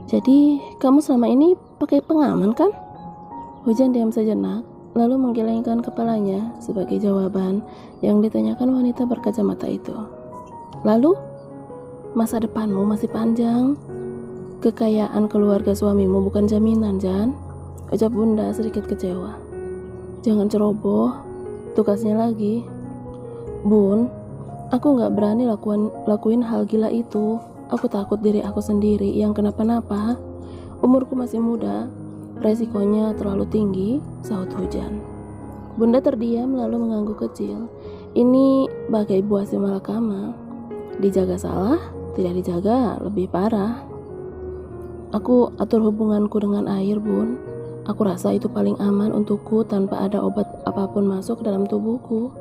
Jadi, kamu selama ini pakai pengaman kan? Hujan diam sejenak, lalu menggelengkan kepalanya sebagai jawaban yang ditanyakan wanita berkacamata itu. Lalu, masa depanmu masih panjang. Kekayaan keluarga suamimu bukan jaminan, Jan. Ucap Bunda sedikit kecewa. Jangan ceroboh, tugasnya lagi. Bun, aku gak berani lakuin hal gila itu. Aku takut diri aku sendiri yang kenapa-napa. Umurku masih muda, resikonya terlalu tinggi, sahut Hujan. Bunda terdiam lalu mengangguk kecil. Ini bagai buah si malakama. Dijaga salah, tidak dijaga lebih parah. Aku atur hubunganku dengan air, Bun. Aku rasa itu paling aman untukku tanpa ada obat apapun masuk ke dalam tubuhku.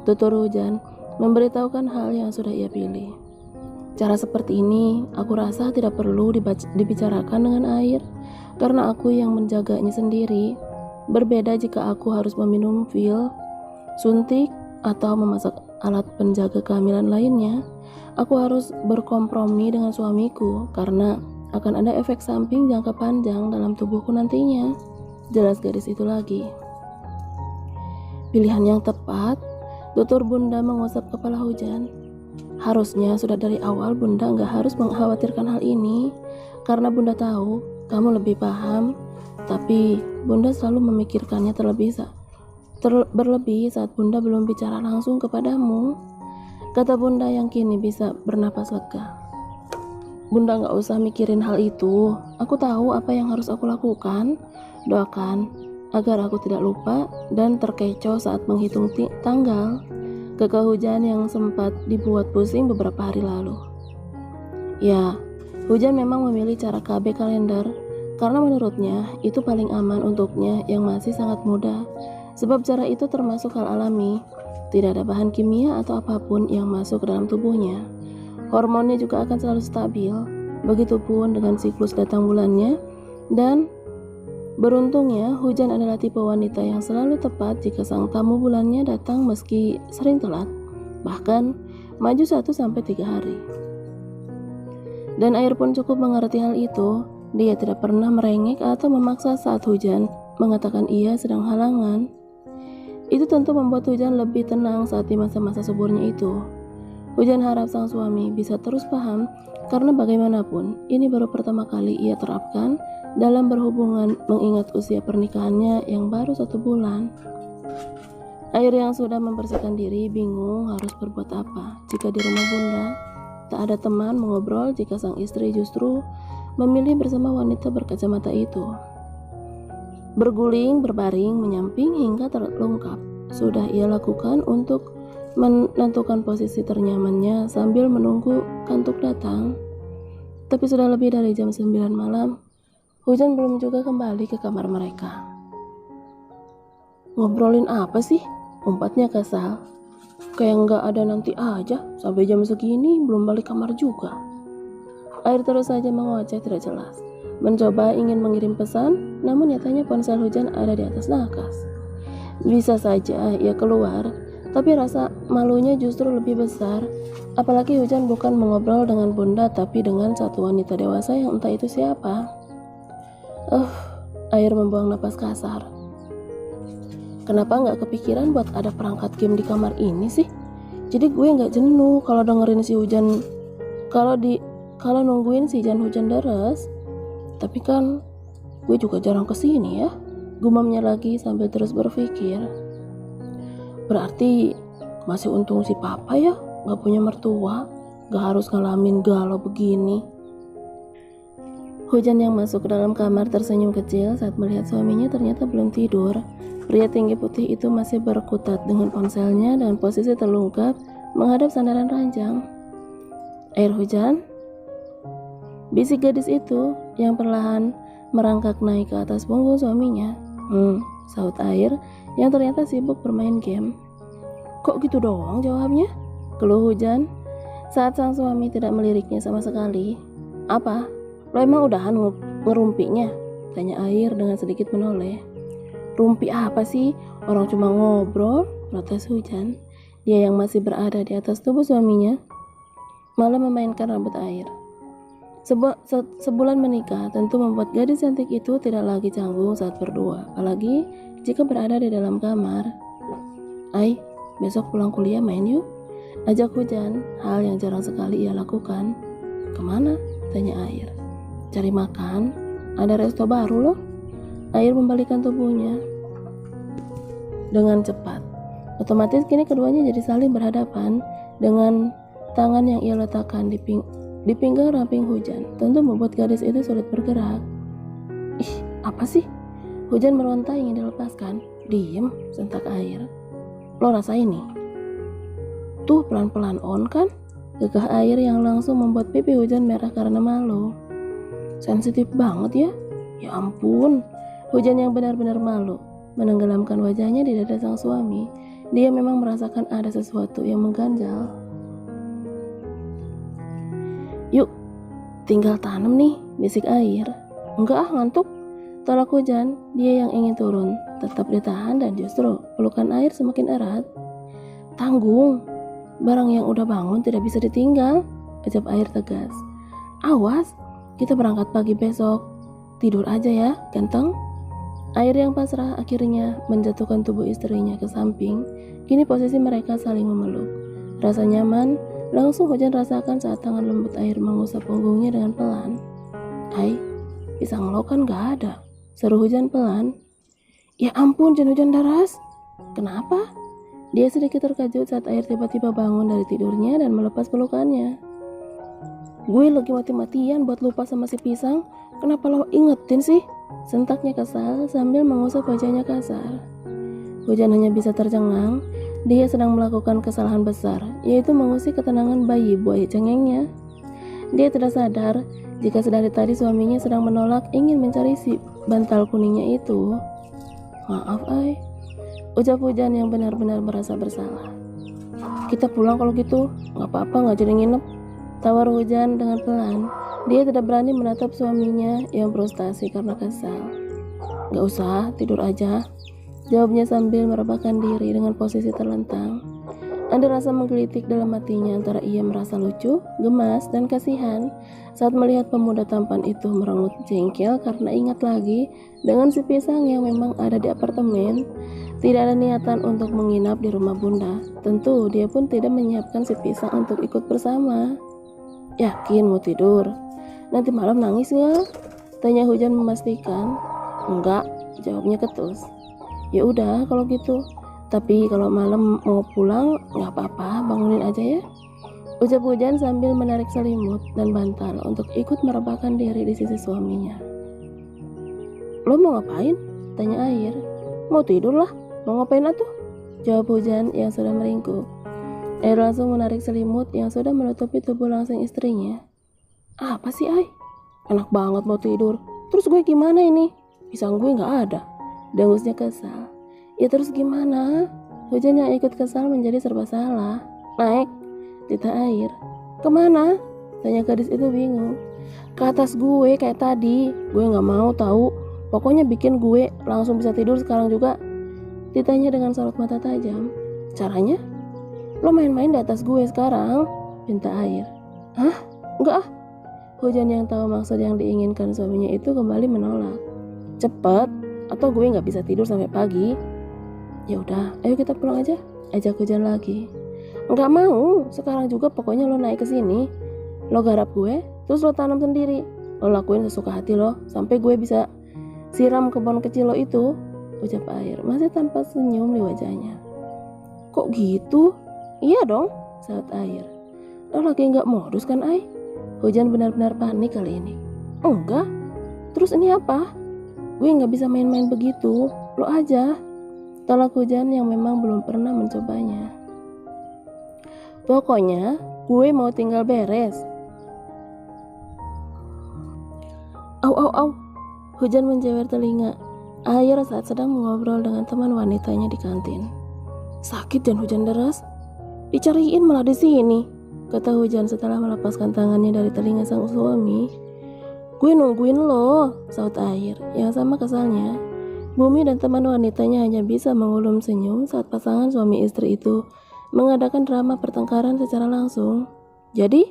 Tutur Hujan memberitahukan hal yang sudah ia pilih. Cara seperti ini aku rasa tidak perlu dibicarakan dengan air, karena aku yang menjaganya sendiri. Berbeda jika aku harus meminum pil, suntik, atau memasak alat penjaga kehamilan lainnya. Aku harus berkompromi dengan suamiku karena akan ada efek samping jangka panjang dalam tubuhku nantinya. Jelas gadis itu lagi. Pilihan yang tepat, tutur Bunda mengusap kepala Hujan. Harusnya sudah dari awal Bunda nggak harus mengkhawatirkan hal ini, karena Bunda tahu kamu lebih paham, tapi Bunda selalu memikirkannya berlebih saat Bunda belum bicara langsung kepadamu, kata Bunda yang kini bisa bernapas lega. Bunda nggak usah mikirin hal itu, aku tahu apa yang harus aku lakukan. Doakan agar aku tidak lupa dan terkecoh saat menghitung tanggal. Kekeh Hujan yang sempat dibuat pusing beberapa hari lalu. Ya, Hujan memang memilih cara KB kalender karena menurutnya itu paling aman untuknya yang masih sangat muda. Sebab cara itu termasuk hal alami, tidak ada bahan kimia atau apapun yang masuk ke dalam tubuhnya. Hormonnya juga akan selalu stabil, begitupun dengan siklus datang bulannya. Dan beruntungnya Hujan adalah tipe wanita yang selalu tepat jika sang tamu bulannya datang meski sering telat, bahkan maju 1-3 hari. Dan air pun cukup mengerti hal itu. Dia tidak pernah merengek atau memaksa saat Hujan mengatakan ia sedang halangan. Itu tentu membuat Hujan lebih tenang saat di masa-masa suburnya itu. Hujan harap sang suami bisa terus paham, karena bagaimanapun ini baru pertama kali ia terapkan dalam berhubungan, mengingat usia pernikahannya yang baru 1 bulan. Air yang sudah membersihkan diri bingung harus berbuat apa jika di rumah Bunda tak ada teman mengobrol jika sang istri justru memilih bersama wanita berkacamata itu. Berguling, berbaring, menyamping hingga terlungkap sudah ia lakukan untuk menentukan posisi ternyamannya sambil menunggu kantuk datang. Tapi sudah lebih dari jam 9 malam, Hujan belum juga kembali ke kamar mereka. Ngobrolin apa sih? Umpatnya kesal. Kayak nggak ada nanti aja, sampai jam segini belum balik kamar juga. Air terus saja mengoceh tidak jelas. Mencoba ingin mengirim pesan, namun nyatanya ponsel Hujan ada di atas nakas. Bisa saja ia keluar, tapi rasa malunya justru lebih besar. Apalagi Hujan bukan mengobrol dengan Bunda, tapi dengan satu wanita dewasa yang entah itu siapa. Air membuang napas kasar. Kenapa nggak kepikiran buat ada perangkat game di kamar ini sih? Jadi gue nggak jenuh kalau dengerin si Hujan, kalau nungguin si hujan deres. Tapi kan gue juga jarang kesini ya, gumamnya lagi sambil terus berpikir. Berarti masih untung si papa ya gak punya mertua, gak harus ngalamin galau begini. Hujan yang masuk ke dalam kamar tersenyum kecil saat melihat suaminya ternyata belum tidur. Pria tinggi putih itu masih berkutat dengan ponselnya dan posisi terlungkap menghadap sandaran ranjang. Air Hujan? Bisik gadis itu yang perlahan merangkak naik ke atas punggung suaminya. Saut Air yang ternyata sibuk bermain game. Kok gitu doang jawabnya? Keluh Hujan saat sang suami tidak meliriknya sama sekali. Apa? Lo emang udahan ngerumpinya? Tanya Air dengan sedikit menoleh. Rumpi apa sih? Orang cuma ngobrol, protes Hujan. Dia yang masih berada di atas tubuh suaminya malah memainkan rambut Air. Sebulan menikah tentu membuat gadis cantik itu tidak lagi canggung saat berdua, apalagi jika berada di dalam kamar. Ai, besok pulang kuliah main yuk, ajak Hujan, hal yang jarang sekali ia lakukan. Kemana? Tanya Air. Cari makan, ada resto baru loh. Air membalikan tubuhnya dengan cepat. Otomatis kini keduanya jadi saling berhadapan dengan tangan yang ia letakkan di pinggang ramping Hujan. Tentu membuat gadis itu sulit bergerak. Ih, apa sih? Hujan meronta ingin dilepaskan. Diem, sentak Air. Lo rasain nih. Tuh pelan-pelan on kan? Gegah Air yang langsung membuat pipi Hujan merah karena malu. Sensitif banget ya? Ya ampun. Hujan yang benar-benar malu menenggelamkan wajahnya di dada sang suami. Dia memang merasakan ada sesuatu yang mengganjal. Yuk, tinggal tanam nih, bisik Air. Enggak ngantuk. Tolak Hujan, dia yang ingin turun. Tetap ditahan dan justru pelukan Air semakin erat. Tanggung, barang yang udah bangun tidak bisa ditinggal, ucap Air tegas. Awas, kita berangkat pagi besok. Tidur aja ya, ganteng. Air yang pasrah akhirnya menjatuhkan tubuh istrinya ke samping. Kini posisi mereka saling memeluk. Rasa nyaman langsung Hujan rasakan saat tangan lembut Air mengusap punggungnya dengan pelan. Ai, pisang lo kan gak ada, seru Hujan pelan. Ya ampun, hujan deras. Kenapa? Dia sedikit terkejut saat Air tiba-tiba bangun dari tidurnya dan melepas pelukannya. Gue lagi mati-matian buat lupa sama si pisang. Kenapa lo ingetin sih? Sentaknya kesal sambil mengusap wajahnya kasar. Hujan hanya bisa tercengang. Dia sedang melakukan kesalahan besar, yaitu mengusik ketenangan bayi buaya cengengnya. Dia tidak sadar jika sedari tadi suaminya sedang menolak ingin mencari si bantal kuningnya itu. Maaf, Ai, ucap Hujan yang benar-benar merasa bersalah. Kita pulang kalau gitu, gak apa-apa, gak jadi nginep, tawar Hujan dengan pelan. Dia tidak berani menatap suaminya yang frustasi karena kesal. Gak usah, tidur aja, jawabnya sambil merebahkan diri dengan posisi terlentang. Ada rasa menggelitik dalam hatinya antara ia merasa lucu, gemas, dan kasihan saat melihat pemuda tampan itu merengut jengkel karena ingat lagi dengan si pisang yang memang ada di apartemen. Tidak ada niatan untuk menginap di rumah bunda. Tentu dia pun tidak menyiapkan si pisang untuk ikut bersama. Yakin mau tidur? Nanti malam nangis nggak? Tanya Hujan memastikan. Enggak, jawabnya ketus. Ya udah kalau gitu. Tapi kalau malam mau pulang nggak apa-apa, bangunin aja ya, ucap Hujan sambil menarik selimut dan bantal untuk ikut merebahkan diri di sisi suaminya. Lo mau ngapain? Tanya Air. Mau tidur lah, mau ngapain atuh? Jawab Hujan yang sudah meringkuk. Air langsung menarik selimut yang sudah menutupi tubuh langsing istrinya. Apa sih Ai? Enak banget mau tidur. Terus gue gimana ini? Pisang gue nggak ada. Dengusnya kesal. Ya terus gimana? Hujan yang ikut kesal menjadi serba salah. Naik, titah Air. Kemana? Tanya gadis itu bingung. Ke atas gue kayak tadi. Gue gak mau tahu. Pokoknya bikin gue langsung bisa tidur sekarang juga. Titanya dengan sorot mata tajam. Caranya? Lo main-main di atas gue sekarang, pinta Air. Hah? Enggak ah. Hujan yang tahu maksud yang diinginkan suaminya itu kembali menolak. Cepet, atau gue gak bisa tidur sampai pagi. Ya udah, ayo kita pulang aja, ajak Hujan lagi. Enggak mau, sekarang juga pokoknya lo naik ke sini. Lo garap gue, terus lo tanam sendiri. Lo lakuin sesuka hati lo, sampai gue bisa siram kebun kecil lo itu, ucap Air, masih tanpa senyum di wajahnya. Kok gitu? Iya dong, saut Air. Lo lagi nggak modus kan, Ai? Hujan benar-benar panik kali ini. Enggak. Terus ini apa? Gue nggak bisa main-main begitu. Lo aja. Tolak Hujan yang memang belum pernah mencobanya. Pokoknya gue mau tinggal beres. Au au au. Hujan menjewer telinga Air saat sedang mengobrol dengan teman wanitanya di kantin. Sakit dan hujan deras. Dicariin malah di sini, kata Hujan setelah melepaskan tangannya dari telinga sang suami. Gue nungguin lo, saut Air yang sama kesalnya. Bumi dan teman wanitanya hanya bisa mengulum senyum saat pasangan suami istri itu mengadakan drama pertengkaran secara langsung. Jadi?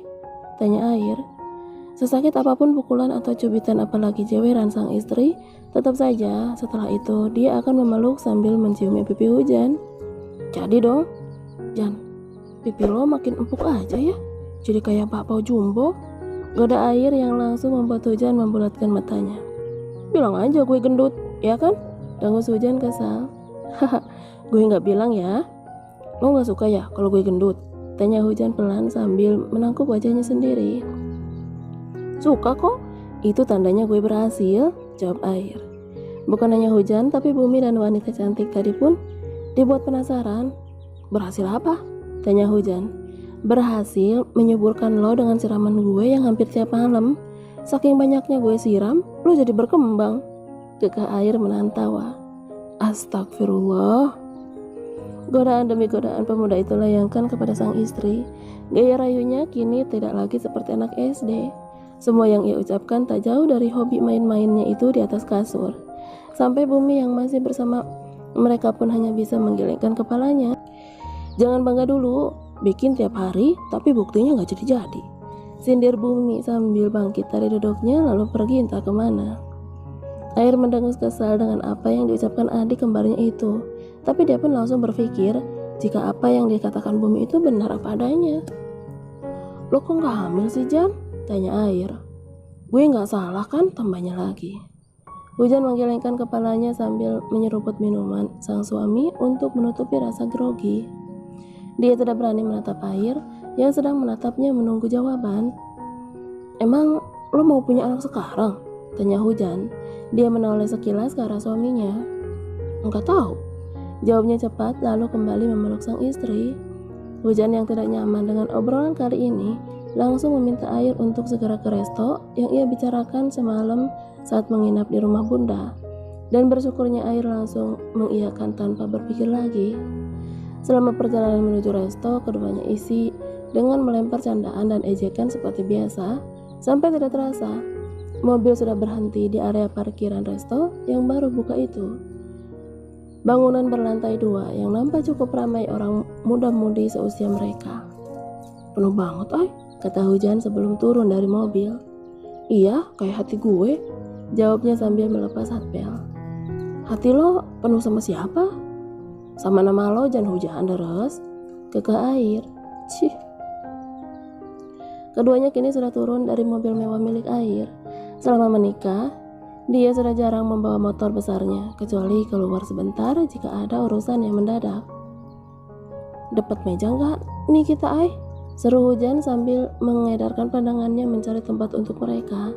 Tanya Air. Sesakit apapun pukulan atau cubitan apalagi jeweran sang istri, tetap saja setelah itu dia akan memeluk sambil menciumi pipi hujan. Jadi dong, Jan, pipi lo makin empuk aja ya, jadi kayak bakpao jumbo. Goda air yang langsung membuat hujan membulatkan matanya. Bilang aja gue gendut, ya kan? Dangus hujan kesal. Haha, gue gak bilang ya. Lo gak suka ya kalau gue gendut? Tanya hujan pelan sambil menangkup wajahnya sendiri. Suka kok, itu tandanya gue berhasil, jawab air. Bukan hanya hujan, tapi bumi dan wanita cantik tadi pun dibuat penasaran. Berhasil apa? Tanya hujan. Berhasil menyuburkan lo dengan siraman gue yang hampir tiap malam. Saking banyaknya gue siram, lo jadi berkembang. Kekeh air menahan tawa. Astagfirullah. Godaan demi godaan pemuda itu layangkan kepada sang istri. Gaya rayunya kini tidak lagi seperti anak SD. Semua yang ia ucapkan tak jauh dari hobi main-mainnya itu di atas kasur. Sampai bumi yang masih bersama mereka pun hanya bisa menggelengkan kepalanya. Jangan bangga dulu, bikin tiap hari tapi buktinya gak jadi-jadi. Sindir bumi sambil bangkit dari duduknya lalu pergi entah kemana. Air mendengus kesal dengan apa yang diucapkan adik kembarnya itu. Tapi dia pun langsung berpikir jika apa yang dikatakan bumi itu benar apa adanya. Lo kok gak hamil sih Jan? Tanya air. Gue gak salah kan? Tambahnya lagi. Hujan menggelengkan kepalanya sambil menyeruput minuman sang suami untuk menutupi rasa grogi. Dia tidak berani menatap air yang sedang menatapnya menunggu jawaban. Emang lo mau punya anak sekarang? Tanya hujan. Dia menoleh sekilas ke arah suaminya. Enggak tahu. Jawabnya cepat lalu kembali memeluk sang istri. Hujan yang tidak nyaman dengan obrolan kali ini langsung meminta air untuk segera ke resto yang ia bicarakan semalam saat menginap di rumah bunda. Dan bersyukurnya air langsung mengiyakan tanpa berpikir lagi. Selama perjalanan menuju resto, keduanya isi dengan melempar candaan dan ejekan seperti biasa. Sampai tidak terasa, mobil sudah berhenti di area parkiran resto yang baru buka itu. Bangunan berlantai 2 yang nampak cukup ramai orang muda-mudi seusia mereka. Penuh banget kata hujan sebelum turun dari mobil. Iya, kayak hati gue, jawabnya sambil melepas hatbel. Hati lo penuh sama siapa? Sama nama lo Jan Hujan deres, kekeh air. Cih. Keduanya kini sudah turun dari mobil mewah milik air. Selama menikah, dia sudah jarang membawa motor besarnya, kecuali keluar sebentar jika ada urusan yang mendadak. Dapat meja nggak nih kita Seru hujan sambil mengedarkan pandangannya mencari tempat untuk mereka.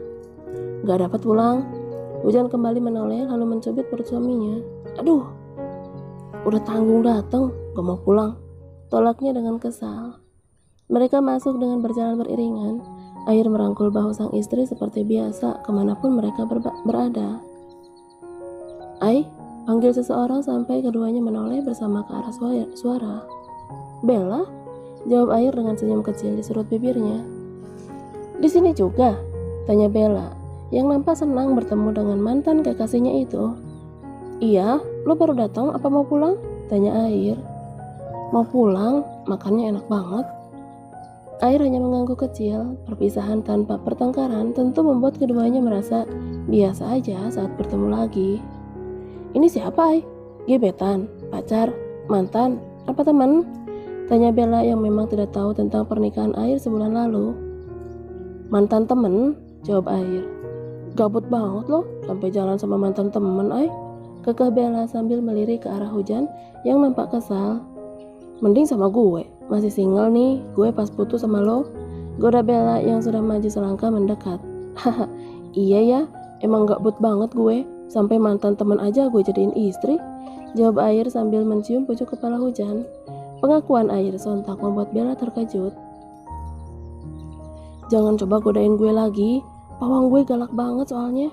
Gak dapat pulang. Hujan kembali menoleh lalu mencubit perut suaminya. Aduh, udah tanggung datang, gak mau pulang. Tolaknya dengan kesal. Mereka masuk dengan berjalan beriringan. Air merangkul bahu sang istri seperti biasa kemanapun mereka berada. Panggil seseorang sampai keduanya menoleh bersama ke arah suara. Bella? Jawab air dengan senyum kecil di sudut bibirnya. Di sini juga? Tanya Bella, yang nampak senang bertemu dengan mantan kekasihnya itu. Iya, lo baru datang apa mau pulang? Tanya air. Mau pulang, makannya enak banget. Air hanya mengangguk kecil. Perpisahan tanpa pertengkaran tentu membuat keduanya merasa biasa aja saat bertemu lagi. Ini siapa Gebetan, pacar, mantan, apa teman? Tanya Bella yang memang tidak tahu tentang pernikahan air sebulan lalu. Mantan temen, jawab air. Gabut banget loh sampai jalan sama mantan temen Kekeh Bella sambil melirik ke arah hujan yang nampak kesal. Mending sama gue, masih single nih, gue pas putus sama lo. Goda Bella yang sudah maju selangkah mendekat. Haha, iya ya, emang gabut banget gue, sampai mantan temen aja gue jadiin istri. Jawab air sambil mencium pucuk kepala hujan. Pengakuan air sontak membuat Bella terkejut. Jangan coba godain gue lagi, pawang gue galak banget soalnya.